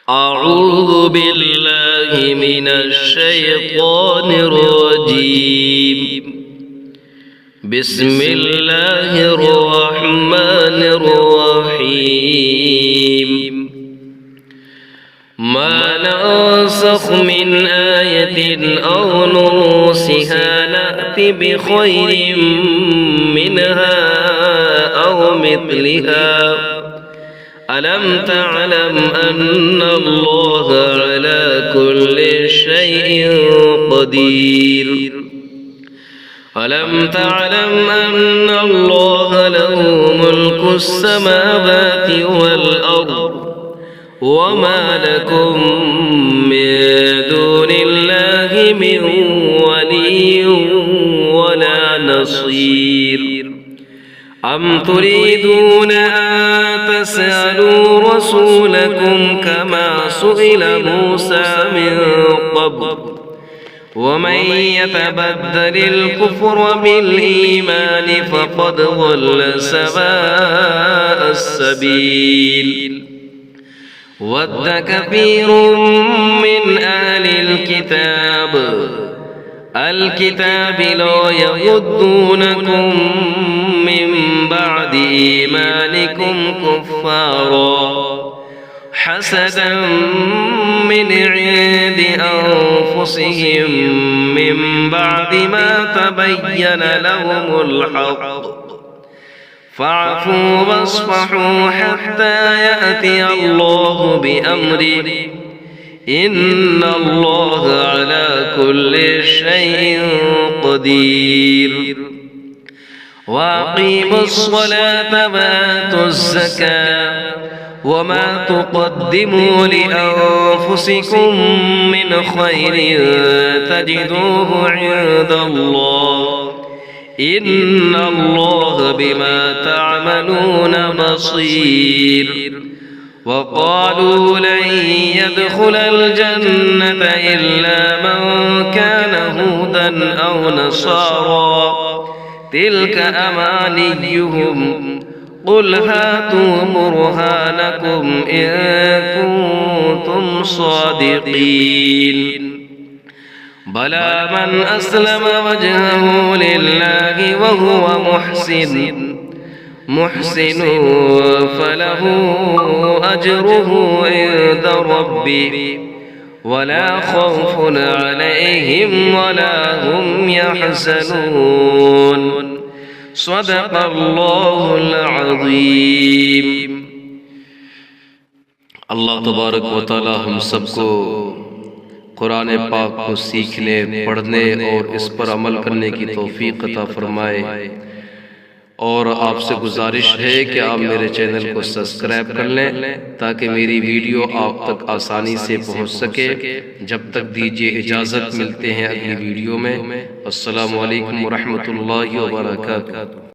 أعوذ بالله من الشيطان الرجيم. بسم الله الرحمن الرحيم. ما ننسخ من آية أو ننسها نأت بخير منها أو مثلها. ألم تعلم أن الله على كل شيء قدير. ألم تعلم أن الله له ملك السماوات والأرض وما لكم من دون الله من ولي ولا نصير. أم تريدون أن تسألوا رسولكم كما سئل موسى من قبل ومن يتبدل الكفر بالإيمان فقد ضل سواء السبيل. ود كثير من أهل الكتاب لا يردونكم من بعد إيمانكم كفارا حسدا من عند أنفسهم من بعد ما تبين لهم الحق فاعفوا واصفحوا حتى يأتي الله بأمره إن الله على كل شيء قدير. وأقيموا الصلاة وآتوا الزكاة وما تقدموا لأنفسكم من خير تجدوه عند الله إن الله بما تعملون بصير. وقالوا لن يدخل الجنة إلا من كان هودا أو نصارى تلك أمانيهم قل هاتوا برهانكم إن كنتم صادقين. بلى من أسلم وجهه لله وهو محسن فله أجره عند ربه ولا خوف عليهم ولا هم يحزنون. صدق الله العظيम. अल्लाह तबारक व तआला हम सबको कुरान पाक को सीखने, पढ़ने और इस पर अमल करने की तौफीक अता फरमाए। और आपसे गुजारिश है कि आप मेरे चैनल को सब्सक्राइब कर लें ताकि मेरी वीडियो आप तक आसानी से पहुंच सके। जब तक दीजिए इजाज़त, मिलते हैं अगली वीडियो में। अस्सलामु अलैकुम व रहमतुल्लाहि व बरकातुहू।